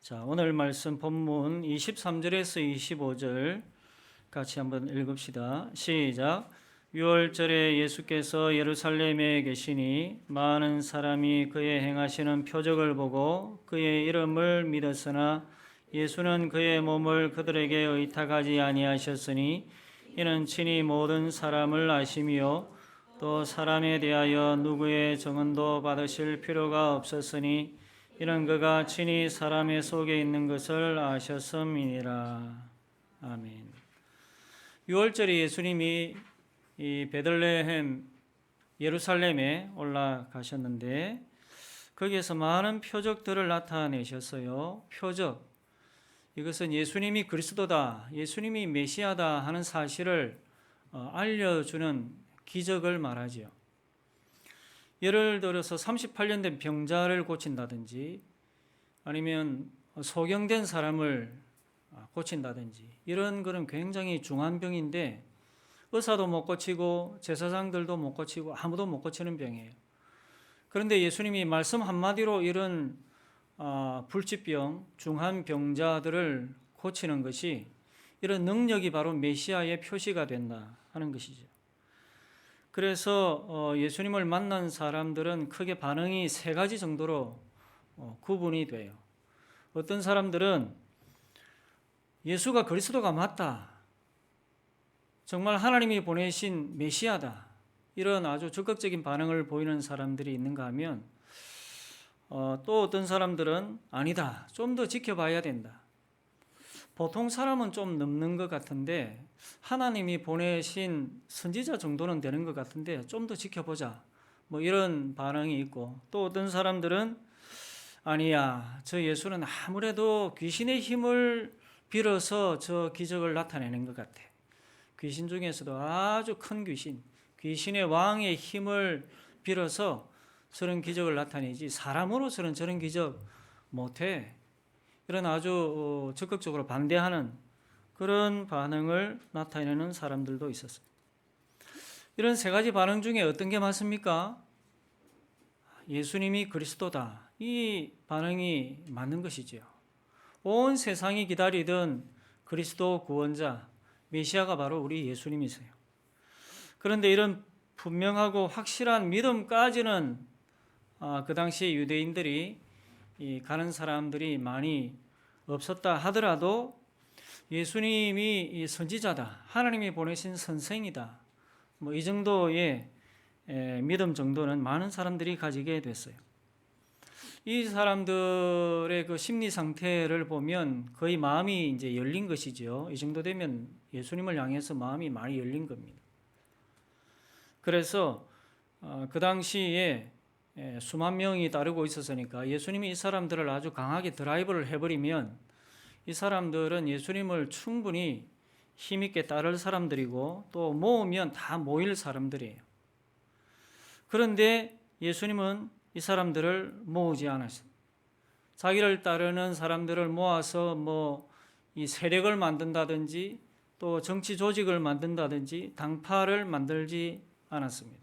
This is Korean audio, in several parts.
자, 오늘 말씀 본문 23절에서 25절 같이 한번 읽읍시다. 시작. 유월절에 예수께서 예루살렘에 계시니 많은 사람이 그의 행하시는 표적을 보고 그의 이름을 믿었으나 예수는 그의 몸을 그들에게 의탁하지 아니하셨으니 이는 친히 모든 사람을 아심이요 또 사람에 대하여 누구의 증언도 받으실 필요가 없었으니 이는 그가 친히 사람의 속에 있는 것을 아셨음이니라. 아멘. 6월절에 예수님이 이 베들레헴 예루살렘에 올라가셨는데 거기에서 많은 표적들을 나타내셨어요. 표적. 이것은 예수님이 그리스도다, 예수님이 메시아다 하는 사실을 알려주는 기적을 말하지요. 예를 들어서 38년 된 병자를 고친다든지 아니면 소경된 사람을 고친다든지 이런 것은 굉장히 중한 병인데 의사도 못 고치고 제사장들도 못 고치고 아무도 못 고치는 병이에요. 그런데 예수님이 말씀 한마디로 이런 불치병, 중한 병자들을 고치는 것이 이런 능력이 바로 메시아의 표시가 된다 하는 것이죠. 그래서 예수님을 만난 사람들은 크게 반응이 세 가지 정도로 구분이 돼요. 어떤 사람들은 예수가 그리스도가 맞다, 정말 하나님이 보내신 메시아다, 이런 아주 적극적인 반응을 보이는 사람들이 있는가 하면 또 어떤 사람들은 아니다, 좀 더 지켜봐야 된다. 보통 사람은 좀 넘는 것 같은데 하나님이 보내신 선지자 정도는 되는 것 같은데 좀 더 지켜보자, 뭐 이런 반응이 있고, 또 어떤 사람들은 아니야, 저 예수는 아무래도 귀신의 힘을 빌어서 저 기적을 나타내는 것 같아. 귀신 중에서도 아주 큰 귀신, 귀신의 왕의 힘을 빌어서 저런 기적을 나타내지 사람으로서는 저런 기적 못해. 이런 아주 적극적으로 반대하는 그런 반응을 나타내는 사람들도 있었어요. 이런 세 가지 반응 중에 어떤 게 맞습니까? 예수님이 그리스도다, 이 반응이 맞는 것이지요. 온 세상이 기다리던 그리스도 구원자 메시아가 바로 우리 예수님이세요. 그런데 이런 분명하고 확실한 믿음까지는 그 당시 유대인들이 가는 사람들이 많이 없었다 하더라도 예수님이 선지자다, 하나님이 보내신 선생이다, 뭐 이 정도의 믿음 정도는 많은 사람들이 가지게 됐어요. 이 사람들의 그 심리 상태를 보면 거의 마음이 이제 열린 것이죠. 이 정도 되면 예수님을 향해서 마음이 많이 열린 겁니다. 그래서 그 당시에 수만 명이 따르고 있었으니까 예수님이 이 사람들을 아주 강하게 드라이브를 해버리면 이 사람들은 예수님을 충분히 힘있게 따를 사람들이고 또 모으면 다 모일 사람들이에요. 그런데 예수님은 이 사람들을 모으지 않았어요. 자기를 따르는 사람들을 모아서 뭐 이 세력을 만든다든지 또 정치 조직을 만든다든지 당파를 만들지 않았습니다.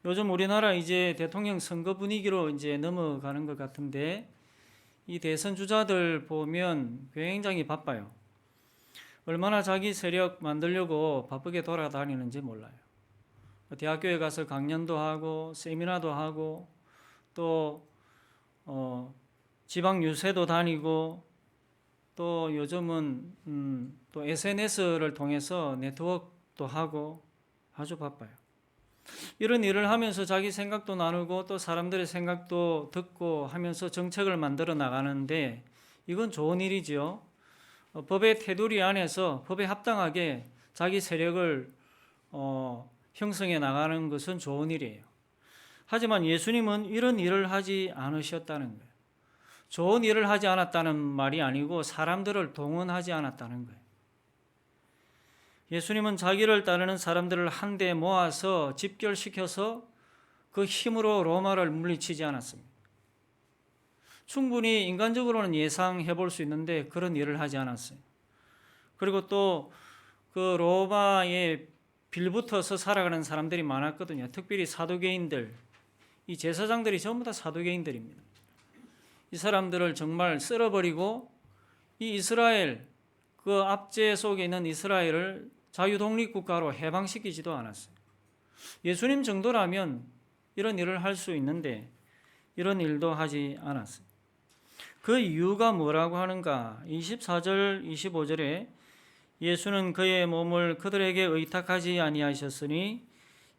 요즘 우리나라 이제 대통령 선거 분위기로 이제 넘어가는 것 같은데 이 대선 주자들 보면 굉장히 바빠요. 얼마나 자기 세력 만들려고 바쁘게 돌아다니는지 몰라요. 대학교에 가서 강연도 하고 세미나도 하고 또 지방 유세도 다니고 또 요즘은 또 SNS를 통해서 네트워크도 하고 아주 바빠요. 이런 일을 하면서 자기 생각도 나누고 또 사람들의 생각도 듣고 하면서 정책을 만들어 나가는데 이건 좋은 일이죠. 법의 테두리 안에서 법에 합당하게 자기 세력을 형성해 나가는 것은 좋은 일이에요. 하지만 예수님은 이런 일을 하지 않으셨다는 거예요. 좋은 일을 하지 않았다는 말이 아니고 사람들을 동원하지 않았다는 거예요. 예수님은 자기를 따르는 사람들을 한데 모아서 집결시켜서 그 힘으로 로마를 물리치지 않았습니다. 충분히 인간적으로는 예상해 볼 수 있는데 그런 일을 하지 않았어요. 그리고 또 그 로마에 빌붙어서 살아가는 사람들이 많았거든요. 특별히 사두개인들, 이 제사장들이 전부 다 사두개인들입니다. 이 사람들을 정말 쓸어버리고 이 이스라엘, 그 압제 속에 있는 이스라엘을 자유독립국가로 해방시키지도 않았어요. 예수님 정도라면 이런 일을 할 수 있는데 이런 일도 하지 않았어요. 그 이유가 뭐라고 하는가? 24절, 25절에 예수는 그의 몸을 그들에게 의탁하지 아니하셨으니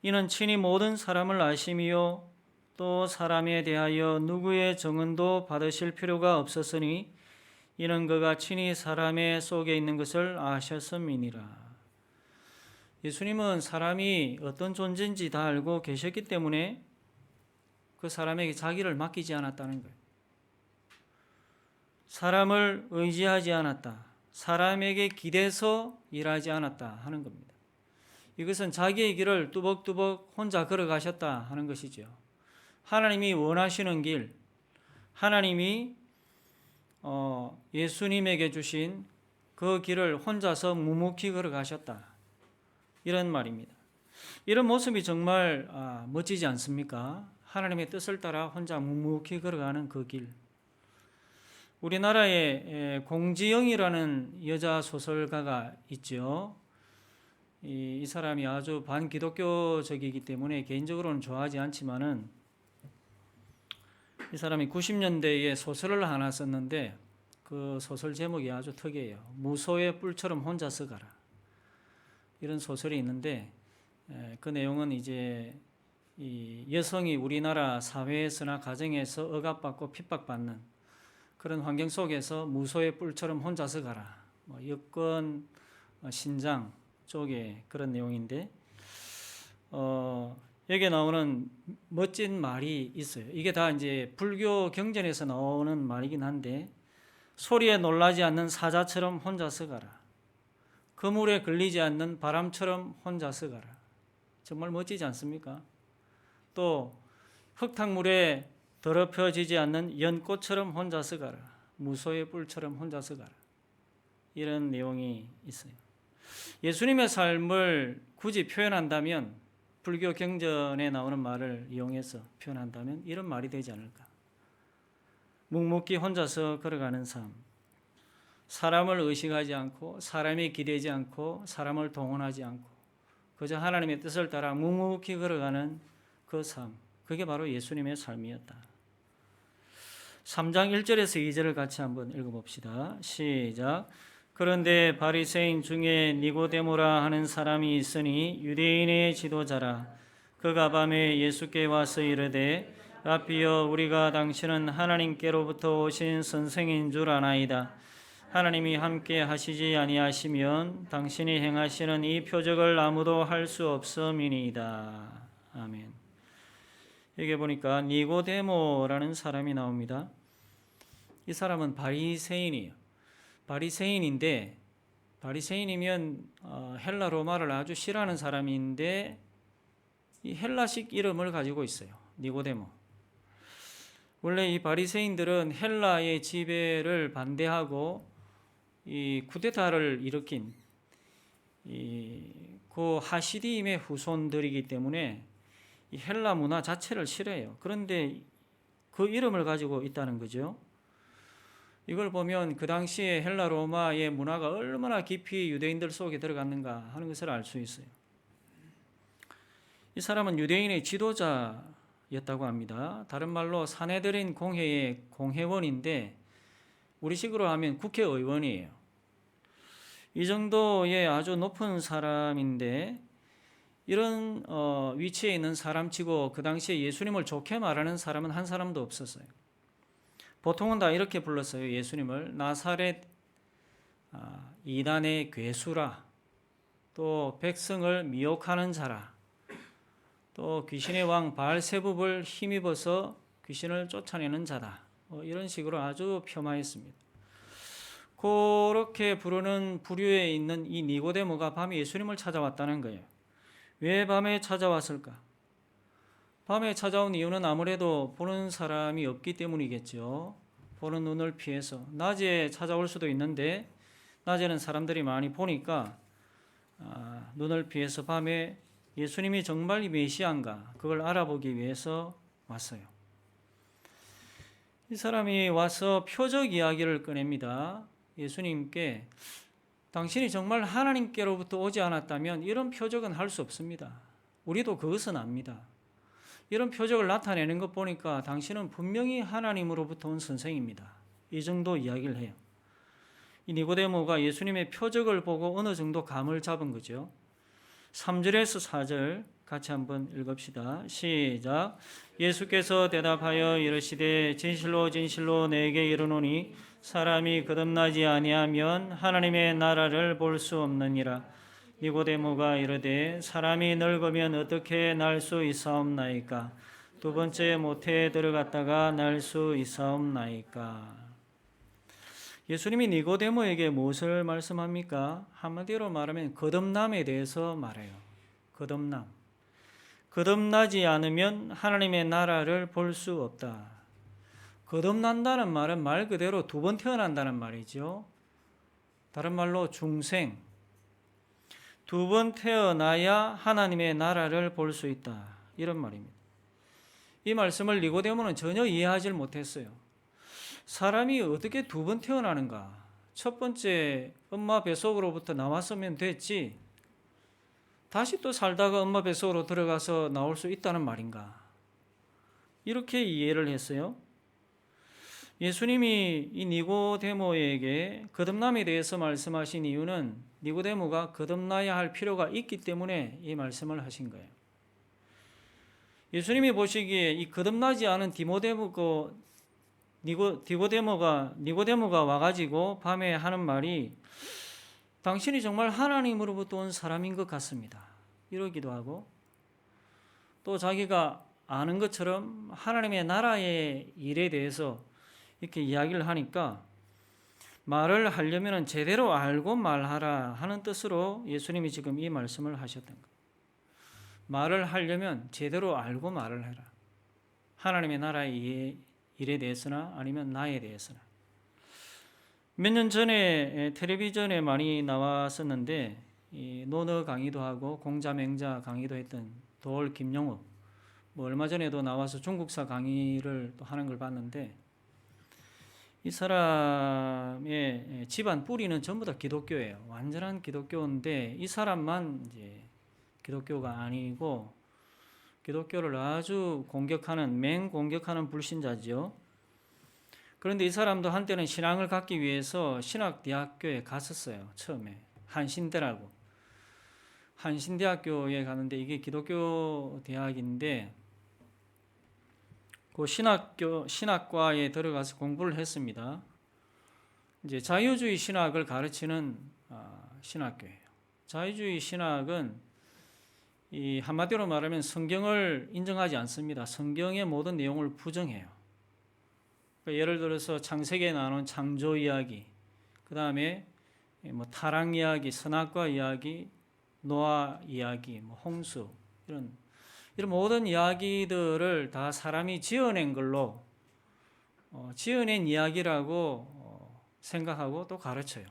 이는 친히 모든 사람을 아심이요 또 사람에 대하여 누구의 증언도 받으실 필요가 없었으니 이는 그가 친히 사람의 속에 있는 것을 아셨음이니라. 예수님은 사람이 어떤 존재인지 다 알고 계셨기 때문에 그 사람에게 자기를 맡기지 않았다는 거예요. 사람을 의지하지 않았다. 사람에게 기대서 일하지 않았다 하는 겁니다. 이것은 자기의 길을 뚜벅뚜벅 혼자 걸어가셨다 하는 것이죠. 하나님이 원하시는 길, 하나님이 예수님에게 주신 그 길을 혼자서 묵묵히 걸어가셨다. 이런 말입니다. 이런 모습이 정말 멋지지 않습니까? 하나님의 뜻을 따라 혼자 묵묵히 걸어가는 그 길. 우리나라에 공지영이라는 여자 소설가가 있죠. 이 사람이 아주 반기독교적이기 때문에 개인적으로는 좋아하지 않지만은 이 사람이 90년대에 소설을 하나 썼는데 그 소설 제목이 아주 특이해요. 무소의 뿔처럼 혼자서 가라. 이런 소설이 있는데 그 내용은 이제 이 여성이 우리나라 사회에서나 가정에서 억압받고 핍박받는 그런 환경 속에서 무소의 뿔처럼 혼자서 가라. 여권 신장 쪽에 그런 내용인데 여기에 나오는 멋진 말이 있어요. 이게 다 이제 불교 경전에서 나오는 말이긴 한데 소리에 놀라지 않는 사자처럼 혼자서 가라. 그물에 걸리지 않는 바람처럼 혼자서 가라. 정말 멋지지 않습니까? 또 흙탕물에 더럽혀지지 않는 연꽃처럼 혼자서 가라. 무소의 뿔처럼 혼자서 가라. 이런 내용이 있어요. 예수님의 삶을 굳이 표현한다면 불교 경전에 나오는 말을 이용해서 표현한다면 이런 말이 되지 않을까. 묵묵히 혼자서 걸어가는 삶. 사람을 의식하지 않고 사람이 기대지 않고 사람을 동원하지 않고 그저 하나님의 뜻을 따라 묵묵히 걸어가는 그 삶. 그게 바로 예수님의 삶이었다. 3장 1절에서 2절을 같이 한번 읽어봅시다. 시작. 그런데 바리새인 중에 니고데모라 하는 사람이 있으니 유대인의 지도자라. 그가 밤에 예수께 와서 이르되 라피여 우리가 당신은 하나님께로부터 오신 선생인 줄 아나이다. 하나님이 함께 하시지 아니하시면 당신이 행하시는 이 표적을 아무도 할 수 없음이니이다. 아멘. 여기 보니까 니고데모라는 사람이 나옵니다. 이 사람은 바리새인이에요. 바리새인인데 바리새인이면 헬라 로마를 아주 싫어하는 사람인데 이 헬라식 이름을 가지고 있어요. 니고데모. 원래 이 바리새인들은 헬라의 지배를 반대하고 이 쿠데타를 일으킨 그 하시디임의 후손들이기 때문에 이 헬라 문화 자체를 싫어해요. 그런데 그 이름을 가지고 있다는 거죠. 이걸 보면 그 당시에 헬라 로마의 문화가 얼마나 깊이 유대인들 속에 들어갔는가 하는 것을 알 수 있어요. 이 사람은 유대인의 지도자였다고 합니다. 다른 말로 사내들인 공회의 공회원인데 우리식으로 하면 국회의원이에요. 이 정도의 아주 높은 사람인데 이런 위치에 있는 사람치고 그 당시에 예수님을 좋게 말하는 사람은 한 사람도 없었어요. 보통은 다 이렇게 불렀어요. 예수님을 나사렛 이단의 괴수라, 또 백성을 미혹하는 자라, 또 귀신의 왕 바알세붑을 힘입어서 귀신을 쫓아내는 자다. 이런 식으로 아주 폄하했습니다. 그렇게 부르는 부류에 있는 이 니고데모가 밤에 예수님을 찾아왔다는 거예요. 왜 밤에 찾아왔을까? 밤에 찾아온 이유는 아무래도 보는 사람이 없기 때문이겠죠. 보는 눈을 피해서. 낮에 찾아올 수도 있는데 낮에는 사람들이 많이 보니까 눈을 피해서 밤에 예수님이 정말 메시아인가 그걸 알아보기 위해서 왔어요. 이 사람이 와서 표적 이야기를 꺼냅니다. 예수님께 당신이 정말 하나님께로부터 오지 않았다면 이런 표적은 할 수 없습니다. 우리도 그것은 압니다. 이런 표적을 나타내는 것 보니까 당신은 분명히 하나님으로부터 온 선생입니다. 이 정도 이야기를 해요. 이 니고데모가 예수님의 표적을 보고 어느 정도 감을 잡은 거죠. 3절에서 4절 같이 한번 읽읍시다. 시작. 예수께서 대답하여 이르시되 진실로 진실로 내게 이르노니 사람이 거듭나지 아니하면 하나님의 나라를 볼 수 없느니라. 니고데모가 이르되 사람이 늙으면 어떻게 날 수 있사옵나이까? 두 번째 모태에 들어갔다가 날 수 있사옵나이까? 예수님이 니고데모에게 무엇을 말씀합니까? 한마디로 말하면 거듭남에 대해서 말해요. 거듭남. 거듭나지 않으면 하나님의 나라를 볼 수 없다. 거듭난다는 말은 말 그대로 두 번 태어난다는 말이죠. 다른 말로 중생. 두 번 태어나야 하나님의 나라를 볼 수 있다. 이런 말입니다. 이 말씀을 니고데모는 전혀 이해하지 못했어요. 사람이 어떻게 두 번 태어나는가? 첫 번째 엄마 뱃속으로부터 나왔으면 됐지. 다시 또 살다가 엄마 뱃속으로 들어가서 나올 수 있다는 말인가? 이렇게 이해를 했어요. 예수님이 이 니고데모에게 거듭남에 대해서 말씀하신 이유는 니고데모가 거듭나야 할 필요가 있기 때문에 이 말씀을 하신 거예요. 예수님이 보시기에 이 거듭나지 않은 니고데모가 와가지고 밤에 하는 말이 당신이 정말 하나님으로부터 온 사람인 것 같습니다. 이러기도 하고 또 자기가 아는 것처럼 하나님의 나라의 일에 대해서 이렇게 이야기를 하니까 말을 하려면 제대로 알고 말하라 하는 뜻으로 예수님이 지금 이 말씀을 하셨던 거예요. 말을 하려면 제대로 알고 말을 해라. 하나님의 나라의 일에 대해서나 아니면 나에 대해서나. 몇 년 전에 텔레비전에 많이 나왔었는데 논어 강의도 하고 공자맹자 강의도 했던 도올 김영욱, 얼마 전에도 나와서 중국사 강의를 또 하는 걸 봤는데 이 사람의 집안 뿌리는 전부 다 기독교예요. 완전한 기독교인데 이 사람만 이제 기독교가 아니고 기독교를 아주 맹공격하는 불신자죠. 그런데 이 사람도 한때는 신앙을 갖기 위해서 신학대학교에 갔었어요. 처음에 한신대라고. 한신대학교에 가는데 이게 기독교 대학인데 그 신학과에 들어가서 공부를 했습니다. 이제 자유주의 신학을 가르치는 신학교예요. 자유주의 신학은 이 한마디로 말하면 성경을 인정하지 않습니다. 성경의 모든 내용을 부정해요. 그러니까 예를 들어서 창세기에 나오는 창조 이야기, 그 다음에 뭐 타락 이야기, 선악과 이야기, 노아 이야기, 뭐 홍수 이런 모든 이야기들을 다 사람이 지어낸 걸로 지어낸 이야기라고 생각하고 또 가르쳐요.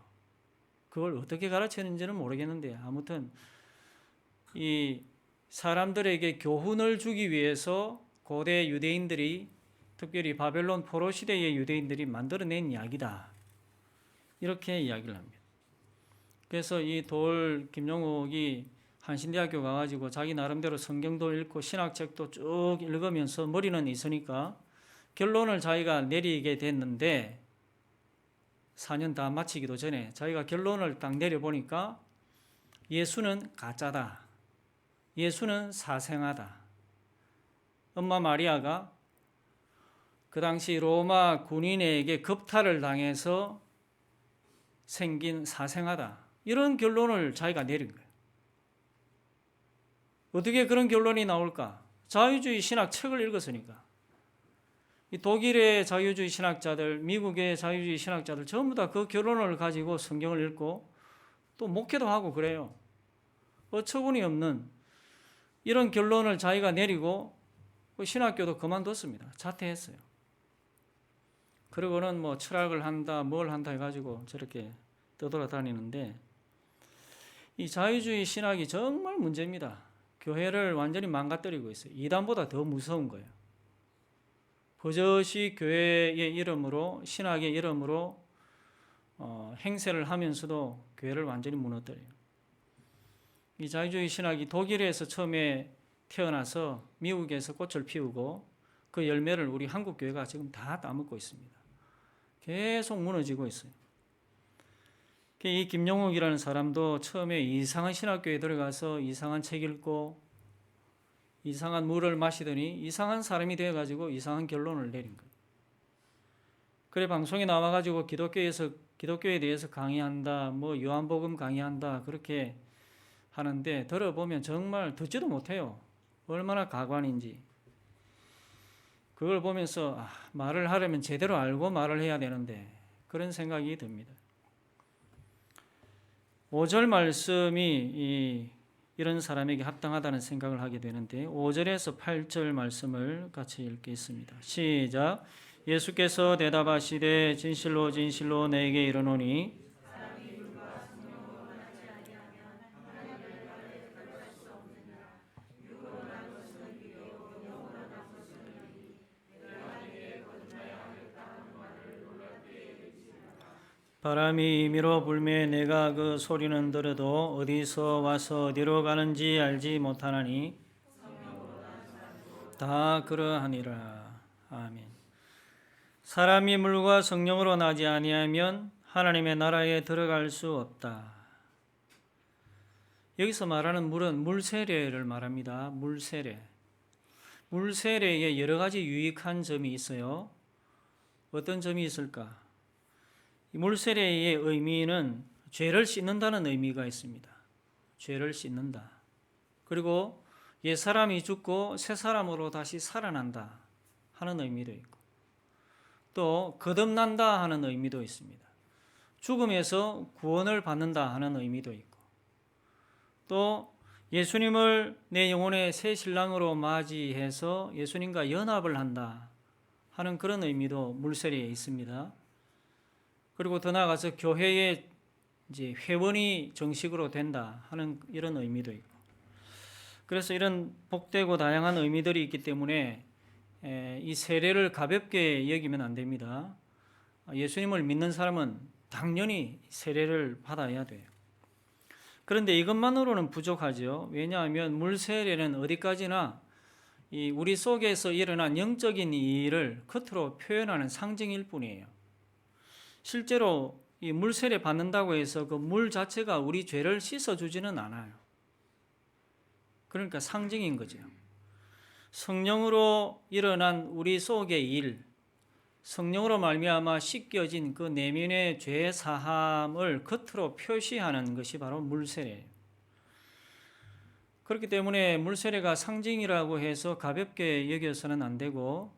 그걸 어떻게 가르치는지는 모르겠는데 아무튼 이 사람들에게 교훈을 주기 위해서 고대 유대인들이 특별히 바벨론 포로 시대의 유대인들이 만들어낸 이야기다. 이렇게 이야기를 합니다. 그래서 이 돌 김용욱이 한신대학교 가가지고 자기 나름대로 성경도 읽고 신학책도 쭉 읽으면서 머리는 있으니까 결론을 자기가 내리게 됐는데 4년 다 마치기도 전에 자기가 결론을 딱 내려보니까 예수는 가짜다. 예수는 사생아다. 엄마 마리아가 그 당시 로마 군인에게 겁탈을 당해서 생긴 사생아다. 이런 결론을 자기가 내린 거예요. 어떻게 그런 결론이 나올까? 자유주의 신학 책을 읽었으니까. 이 독일의 자유주의 신학자들, 미국의 자유주의 신학자들 전부 다 그 결론을 가지고 성경을 읽고 또 목회도 하고 그래요. 어처구니 없는 이런 결론을 자기가 내리고 신학교도 그만뒀습니다. 자퇴했어요. 그러고는 뭐 철학을 한다, 뭘 한다 해가지고 저렇게 떠돌아다니는데 이 자유주의 신학이 정말 문제입니다. 교회를 완전히 망가뜨리고 있어요. 이단보다 더 무서운 거예요. 버젓이 교회의 이름으로, 신학의 이름으로 행세를 하면서도 교회를 완전히 무너뜨려요. 이 자유주의 신학이 독일에서 처음에 태어나서 미국에서 꽃을 피우고 그 열매를 우리 한국 교회가 지금 다 따먹고 있습니다. 계속 무너지고 있어요. 이 김용욱이라는 사람도 처음에 이상한 신학교에 들어가서 이상한 책 읽고 이상한 물을 마시더니 이상한 사람이 되어가지고 이상한 결론을 내린 거예요. 그래 방송에 나와가지고 기독교에 대해서 강의한다, 뭐 요한복음 강의한다 그렇게 하는데 들어보면 정말 듣지도 못해요. 얼마나 가관인지. 그걸 보면서 말을 하려면 제대로 알고 말을 해야 되는데 그런 생각이 듭니다. 5절 말씀이 이런 사람에게 합당하다는 생각을 하게 되는데 5절에서 8절 말씀을 같이 읽겠습니다. 시작. 예수께서 대답하시되 진실로 진실로 내게 이르노니 바람이 임의로 불매 내가 그 소리는 들어도 어디서 와서 어디로 가는지 알지 못하나니 다 그러하니라. 아멘. 사람이 물과 성령으로 나지 아니하면 하나님의 나라에 들어갈 수 없다. 여기서 말하는 물은 물세례를 말합니다. 물세례. 물세례에 여러 가지 유익한 점이 있어요. 어떤 점이 있을까? 물세례의 의미는 죄를 씻는다는 의미가 있습니다. 죄를 씻는다. 그리고 옛사람이 죽고 새 사람으로 다시 살아난다 하는 의미도 있고 또 거듭난다 하는 의미도 있습니다. 죽음에서 구원을 받는다 하는 의미도 있고 또 예수님을 내 영혼의 새 신랑으로 맞이해서 예수님과 연합을 한다 하는 그런 의미도 물세례에 있습니다. 그리고 더 나아가서 교회의 이제 회원이 정식으로 된다 하는 이런 의미도 있고 그래서 이런 복되고 다양한 의미들이 있기 때문에 이 세례를 가볍게 여기면 안 됩니다. 예수님을 믿는 사람은 당연히 세례를 받아야 돼요. 그런데 이것만으로는 부족하죠. 왜냐하면 물세례는 어디까지나 우리 속에서 일어난 영적인 일을 겉으로 표현하는 상징일 뿐이에요. 실제로 이 물세례 받는다고 해서 그 물 자체가 우리 죄를 씻어주지는 않아요. 그러니까 상징인 거죠. 성령으로 일어난 우리 속의 일, 성령으로 말미암아 씻겨진 그 내면의 죄 사함을 겉으로 표시하는 것이 바로 물세례예요. 그렇기 때문에 물세례가 상징이라고 해서 가볍게 여겨서는 안 되고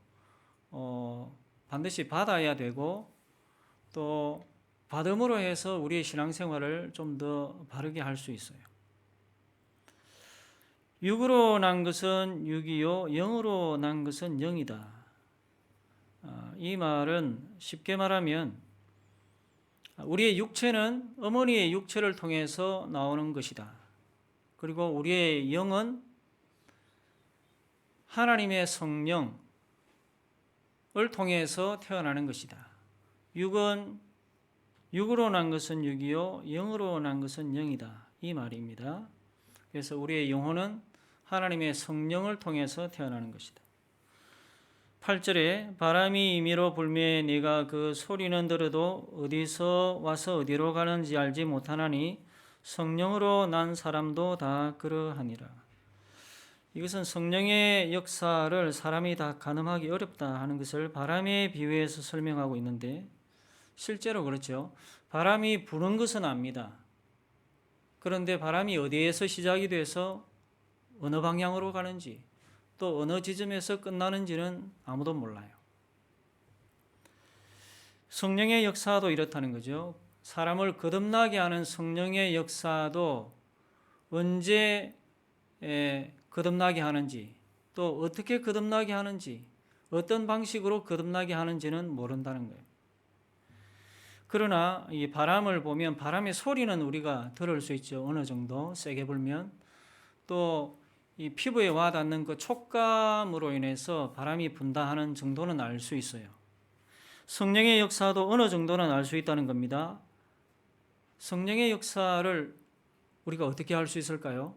반드시 받아야 되고 또 받음으로 해서 우리의 신앙생활을 좀 더 바르게 할 수 있어요. 육으로 난 것은 육이요 영으로 난 것은 영이다. 이 말은 쉽게 말하면 우리의 육체는 어머니의 육체를 통해서 나오는 것이다. 그리고 우리의 영은 하나님의 성령을 통해서 태어나는 것이다. 육으로 난 것은 육이요 영으로 난 것은 영이다. 이 말입니다. 그래서 우리의 영혼은 하나님의 성령을 통해서 태어나는 것이다. 8절에 바람이 임의로 불매 네가 그 소리는 들어도 어디서 와서 어디로 가는지 알지 못하나니 성령으로 난 사람도 다 그러하니라. 이것은 성령의 역사를 사람이 다 가늠하기 어렵다 하는 것을 바람에 비유해서 설명하고 있는데 실제로 그렇죠. 바람이 부는 것은 압니다. 그런데 바람이 어디에서 시작이 돼서 어느 방향으로 가는지 또 어느 지점에서 끝나는지는 아무도 몰라요. 성령의 역사도 이렇다는 거죠. 사람을 거듭나게 하는 성령의 역사도 언제 거듭나게 하는지 또 어떻게 거듭나게 하는지 어떤 방식으로 거듭나게 하는지는 모른다는 거예요. 그러나 이 바람을 보면 바람의 소리는 우리가 들을 수 있죠. 어느 정도 세게 불면 또 이 피부에 와닿는 그 촉감으로 인해서 바람이 분다 하는 정도는 알 수 있어요. 성령의 역사도 어느 정도는 알 수 있다는 겁니다. 성령의 역사를 우리가 어떻게 알 수 있을까요?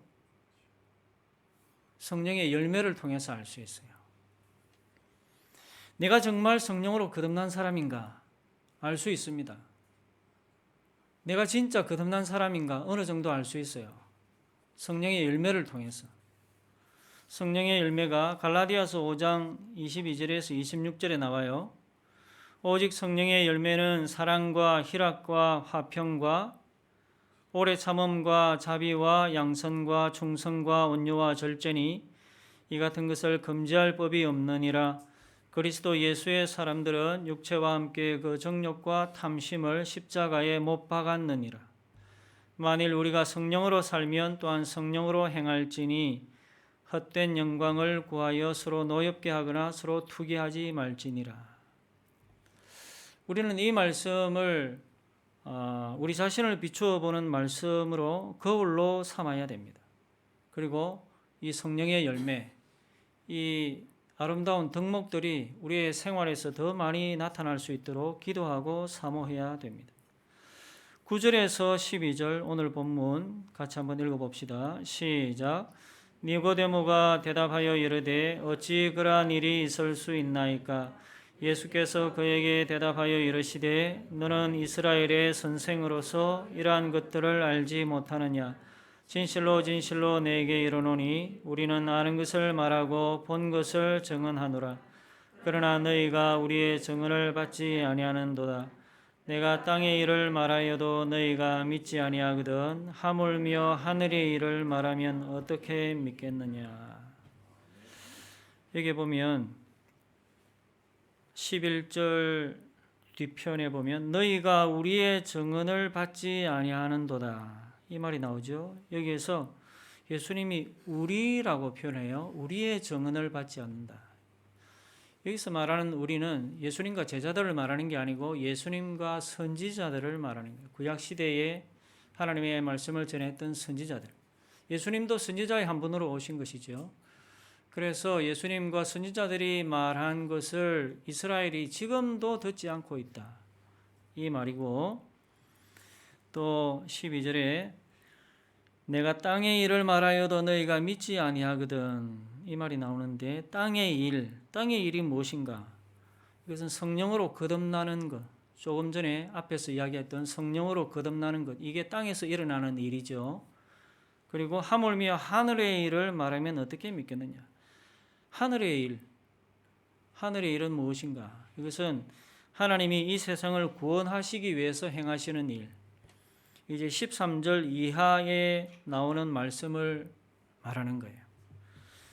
성령의 열매를 통해서 알 수 있어요. 내가 정말 성령으로 거듭난 사람인가 알 수 있습니다. 내가 진짜 거듭난 사람인가 어느 정도 알 수 있어요. 성령의 열매를 통해서. 성령의 열매가 갈라디아서 5장 22절에서 26절에 나와요. 오직 성령의 열매는 사랑과 희락과 화평과 오래 참음과 자비와 양선과 충성과 온유와 절제니 이 같은 것을 금지할 법이 없느니라. 그리스도 예수의 사람들은 육체와 함께 그 정욕과 탐심을 십자가에 못 박았느니라. 만일 우리가 성령으로 살면 또한 성령으로 행할지니 헛된 영광을 구하여 서로 노엽게 하거나 서로 투기하지 말지니라. 우리는 이 말씀을 우리 자신을 비추어 보는 말씀으로 거울로 삼아야 됩니다. 그리고 이 성령의 열매, 이 아름다운 덕목들이 우리의 생활에서 더 많이 나타날 수 있도록 기도하고 사모해야 됩니다. 9절에서 12절 오늘 본문 같이 한번 읽어봅시다. 시작. 니고데모가 대답하여 이르되 어찌 그러한 일이 있을 수 있나이까? 예수께서 그에게 대답하여 이르시되 너는 이스라엘의 선생으로서 이러한 것들을 알지 못하느냐? 진실로 진실로 내게 이르노니 우리는 아는 것을 말하고 본 것을 증언하노라. 그러나 너희가 우리의 증언을 받지 아니하는도다. 내가 땅의 일을 말하여도 너희가 믿지 아니하거든 하물며 하늘의 일을 말하면 어떻게 믿겠느냐. 여기 보면 11절 뒤편에 보면 너희가 우리의 증언을 받지 아니하는도다 이 말이 나오죠. 여기에서 예수님이 우리라고 표현해요. 우리의 증언을 받지 않는다. 여기서 말하는 우리는 예수님과 제자들을 말하는 게 아니고 예수님과 선지자들을 말하는 거예요. 구약시대에 하나님의 말씀을 전했던 선지자들. 예수님도 선지자의 한 분으로 오신 것이죠. 그래서 예수님과 선지자들이 말한 것을 이스라엘이 지금도 듣지 않고 있다. 이 말이고 또 12절에 내가 땅의 일을 말하여도 너희가 믿지 아니하거든 이 말이 나오는데 땅의 일이 무엇인가? 이것은 성령으로 거듭나는 것. 조금 전에 앞에서 이야기했던 성령으로 거듭나는 것. 이게 땅에서 일어나는 일이죠. 그리고 하물며 하늘의 일을 말하면 어떻게 믿겠느냐? 하늘의 일은 무엇인가? 이것은 하나님이 이 세상을 구원하시기 위해서 행하시는 일. 이제 13절 이하에 나오는 말씀을 말하는 거예요.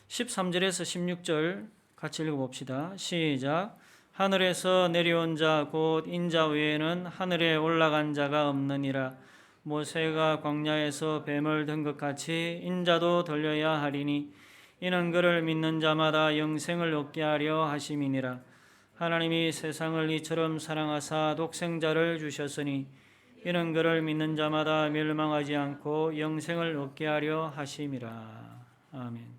13절에서 16절 같이 읽어봅시다. 시작. 하늘에서 내려온 자 곧 인자 외에는 하늘에 올라간 자가 없느니라. 모세가 광야에서 뱀을 든 것 같이 인자도 들려야 하리니 이는 그를 믿는 자마다 영생을 얻게 하려 하심이니라. 하나님이 세상을 이처럼 사랑하사 독생자를 주셨으니 이는 그를 믿는 자마다 멸망하지 않고 영생을 얻게 하려 하심이라. 아멘.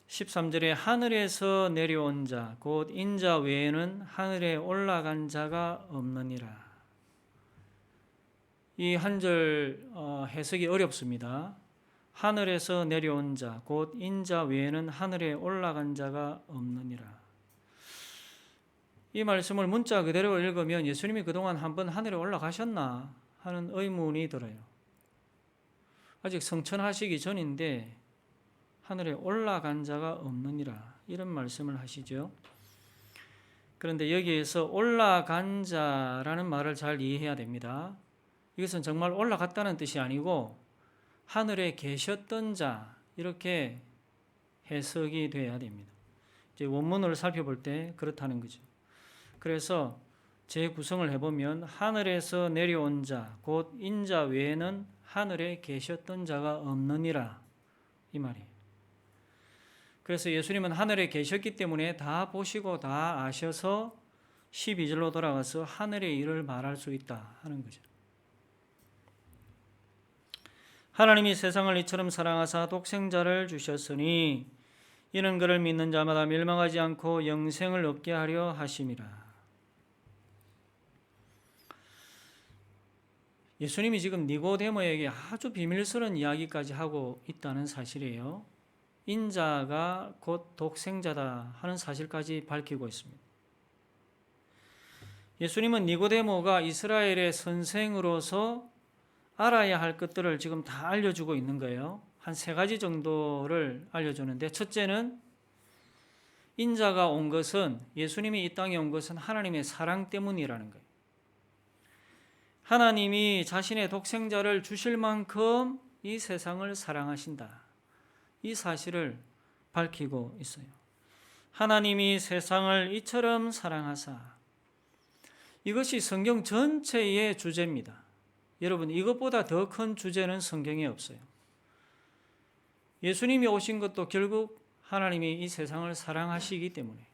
13절에 하늘에서 내려온 자, 곧 인자 외에는 하늘에 올라간 자가 없느니라. 이 한 절 해석이 어렵습니다. 하늘에서 내려온 자, 곧 인자 외에는 하늘에 올라간 자가 없느니라. 이 말씀을 문자 그대로 읽으면 예수님이 그동안 한번 하늘에 올라가셨나 하는 의문이 들어요. 아직 성천하시기 전인데 하늘에 올라간 자가 없느니라 이런 말씀을 하시죠. 그런데 여기에서 올라간 자라는 말을 잘 이해해야 됩니다. 이것은 정말 올라갔다는 뜻이 아니고 하늘에 계셨던 자 이렇게 해석이 돼야 됩니다. 이제 원문을 살펴볼 때 그렇다는 거죠. 그래서 재구성을 해보면 하늘에서 내려온 자 곧 인자 외에는 하늘에 계셨던 자가 없느니라 이 말이에요. 그래서 예수님은 하늘에 계셨기 때문에 다 보시고 다 아셔서 12절로 돌아가서 하늘의 일을 말할 수 있다 하는 거죠. 하나님이 세상을 이처럼 사랑하사 독생자를 주셨으니 이는 그를 믿는 자마다 멸망하지 않고 영생을 얻게 하려 하심이라. 예수님이 지금 니고데모에게 아주 비밀스러운 이야기까지 하고 있다는 사실이에요. 인자가 곧 독생자다 하는 사실까지 밝히고 있습니다. 예수님은 니고데모가 이스라엘의 선생으로서 알아야 할 것들을 지금 다 알려주고 있는 거예요. 한 3가지 정도를 알려주는데, 첫째는 인자가 온 것은, 예수님이 이 땅에 온 것은 하나님의 사랑 때문이라는 거예요. 하나님이 자신의 독생자를 주실 만큼 이 세상을 사랑하신다. 이 사실을 밝히고 있어요. 하나님이 세상을 이처럼 사랑하사. 이것이 성경 전체의 주제입니다. 여러분, 이것보다 더 큰 주제는 성경에 없어요. 예수님이 오신 것도 결국 하나님이 이 세상을 사랑하시기 때문에,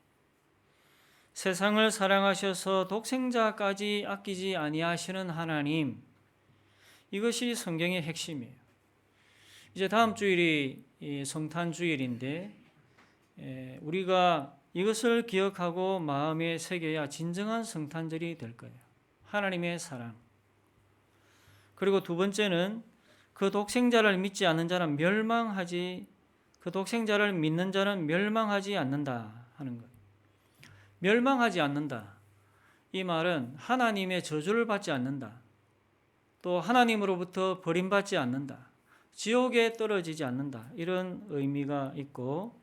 세상을 사랑하셔서 독생자까지 아끼지 아니하시는 하나님, 이것이 성경의 핵심이에요. 이제 다음 주일이 성탄 주일인데 우리가 이것을 기억하고 마음에 새겨야 진정한 성탄절이 될 거예요. 하나님의 사랑. 그리고 두 번째는 그 독생자를 믿지 않는 자는 그 독생자를 믿는 자는 멸망하지 않는다 하는 것. 멸망하지 않는다. 이 말은 하나님의 저주를 받지 않는다. 또 하나님으로부터 버림받지 않는다. 지옥에 떨어지지 않는다. 이런 의미가 있고,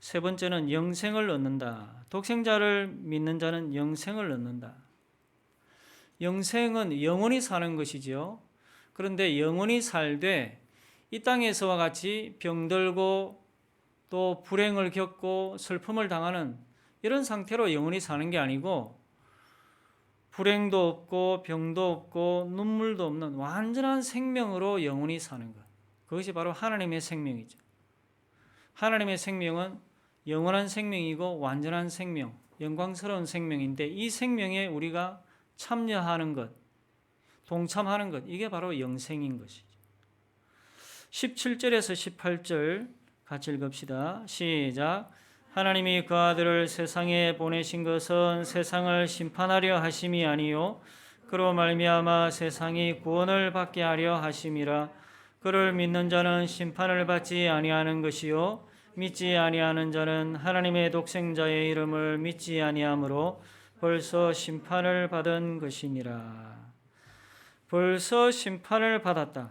세 번째는 영생을 얻는다. 독생자를 믿는 자는 영생을 얻는다. 영생은 영원히 사는 것이지요. 그런데 영원히 살되 이 땅에서와 같이 병들고 또 불행을 겪고 슬픔을 당하는 이런 상태로 영원히 사는 게 아니고, 불행도 없고 병도 없고 눈물도 없는 완전한 생명으로 영원히 사는 것. 그것이 바로 하나님의 생명이죠. 하나님의 생명은 영원한 생명이고 완전한 생명, 영광스러운 생명인데, 이 생명에 우리가 참여하는 것, 동참하는 것, 이게 바로 영생인 것이죠. 17절에서 18절 같이 읽읍시다. 시작. 하나님이 그 아들을 세상에 보내신 것은 세상을 심판하려 하심이 아니요 그로 말미암아 세상이 구원을 받게 하려 하심이라. 그를 믿는 자는 심판을 받지 아니하는 것이요 믿지 아니하는 자는 하나님의 독생자의 이름을 믿지 아니하므로 벌써 심판을 받은 것이니라. 벌써 심판을 받았다.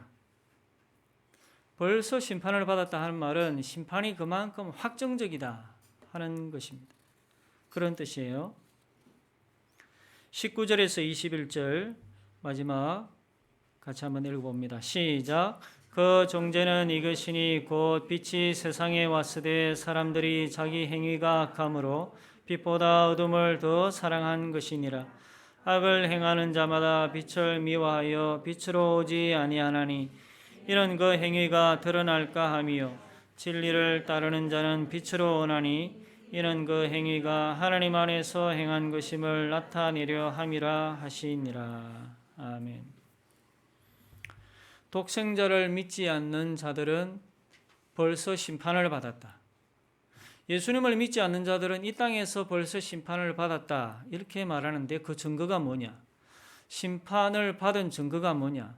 벌써 심판을 받았다 하는 말은 심판이 그만큼 확정적이다 하는 것입니다. 그런 뜻이에요. 19절에서 21절 마지막 같이 한번 읽어봅니다. 시작. 그 종제는 이것이니 곧 빛이 세상에 왔으되 사람들이 자기 행위가 악함으로 빛보다 어둠을 더 사랑한 것이니라. 악을 행하는 자마다 빛을 미워하여 빛으로 오지 아니하나니 이는 그 행위가 드러날까 함이요 진리를 따르는 자는 빛으로 오나니 이는 그 행위가 하나님 안에서 행한 것임을 나타내려 함이라 하시니라. 아멘. 독생자를 믿지 않는 자들은 벌써 심판을 받았다. 예수님을 믿지 않는 자들은 이 땅에서 벌써 심판을 받았다. 이렇게 말하는데 그 증거가 뭐냐? 심판을 받은 증거가 뭐냐?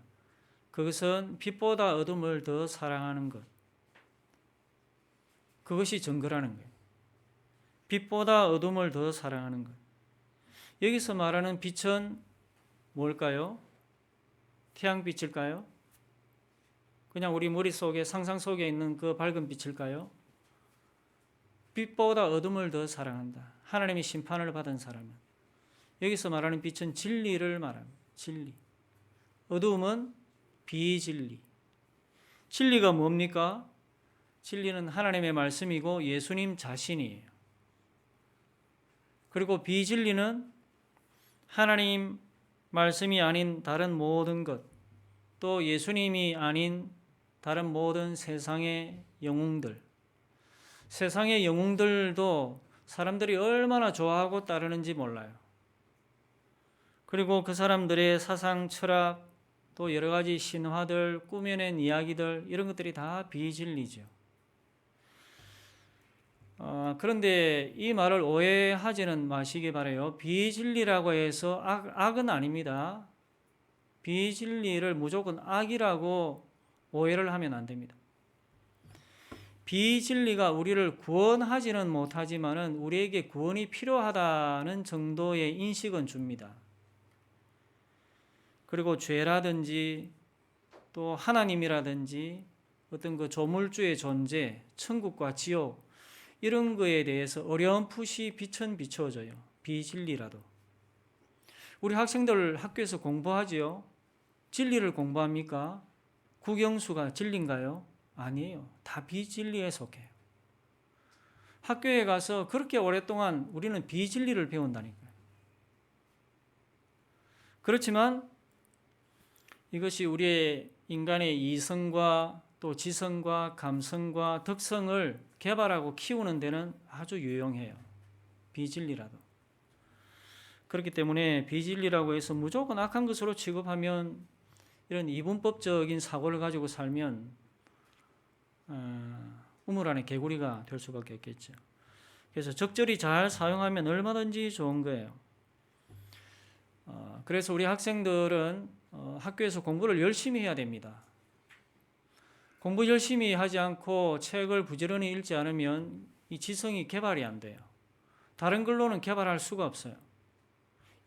그것은 빛보다 어둠을 더 사랑하는 것. 그것이 증거라는 거예요. 빛보다 어둠을 더 사랑하는 것. 여기서 말하는 빛은 뭘까요? 태양빛일까요? 그냥 우리 머릿속에 상상 속에 있는 그 밝은 빛일까요? 빛보다 어둠을 더 사랑한다. 하나님이 심판을 받은 사람은. 여기서 말하는 빛은 진리를 말합니다. 진리. 어둠은 비진리. 진리가 뭡니까? 진리는 하나님의 말씀이고 예수님 자신이에요. 그리고 비진리는 하나님 말씀이 아닌 다른 모든 것, 또 예수님이 아닌 다른 모든 세상의 영웅들. 세상의 영웅들도 사람들이 얼마나 좋아하고 따르는지 몰라요. 그리고 그 사람들의 사상, 철학, 또 여러 가지 신화들, 꾸며낸 이야기들 이런 것들이 다 비진리죠. 그런데 이 말을 오해하지는 마시기 바라요. 비진리라고 해서 악은 아닙니다. 비진리를 무조건 악이라고 오해를 하면 안 됩니다. 비진리가 우리를 구원하지는 못하지만은 우리에게 구원이 필요하다는 정도의 인식은 줍니다. 그리고 죄라든지 또 하나님이라든지 어떤 그 조물주의 존재, 천국과 지옥 이런 거에 대해서 어렴풋이 빛은 비춰져요. 비진리라도. 우리 학생들 학교에서 공부하지요. 진리를 공부합니까? 국영수가 진리인가요? 아니에요. 다 비진리에 속해요. 학교에 가서 그렇게 오랫동안 우리는 비진리를 배운다니까요. 그렇지만 이것이 우리의 인간의 이성과 또 지성과 감성과 덕성을 개발하고 키우는 데는 아주 유용해요. 비진리라도. 그렇기 때문에 비진리라고 해서 무조건 악한 것으로 취급하면 이런 이분법적인 사고를 가지고 살면 우물 안에 개구리가 될 수밖에 없겠죠. 그래서 적절히 잘 사용하면 얼마든지 좋은 거예요. 그래서 우리 학생들은 학교에서 공부를 열심히 해야 됩니다. 공부 열심히 하지 않고 책을 부지런히 읽지 않으면 이 지성이 개발이 안 돼요. 다른 걸로는 개발할 수가 없어요.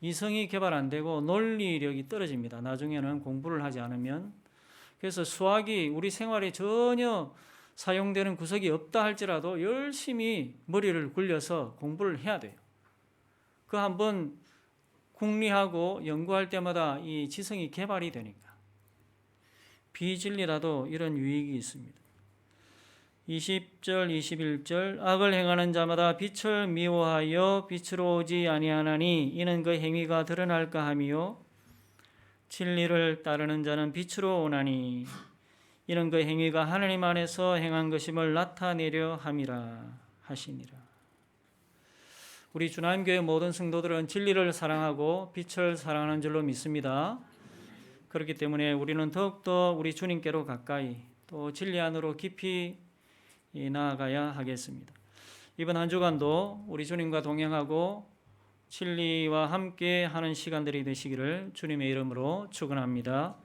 이성이 개발 안 되고 논리력이 떨어집니다. 나중에는 공부를 하지 않으면. 그래서 수학이 우리 생활에 전혀 사용되는 구석이 없다 할지라도 열심히 머리를 굴려서 공부를 해야 돼요. 그 한번 궁리하고 연구할 때마다 이 지성이 개발이 되니까. 비진리라도 이런 유익이 있습니다. 20절, 21절 악을 행하는 자마다 빛을 미워하여 빛으로 오지 아니하나니 이는 그 행위가 드러날까 함이요 진리를 따르는 자는 빛으로 오나니 이는 그 행위가 하나님 안에서 행한 것임을 나타내려 함이라 하시니라. 우리 주남교회 모든 성도들은 진리를 사랑하고 빛을 사랑하는 줄로 믿습니다. 그렇기 때문에 우리는 더욱더 우리 주님께로 가까이 또 진리 안으로 깊이 나아가야 하겠습니다. 이번 한 주간도 우리 주님과 동행하고 진리와 함께 하는 시간들이 되시기를 주님의 이름으로 축원합니다.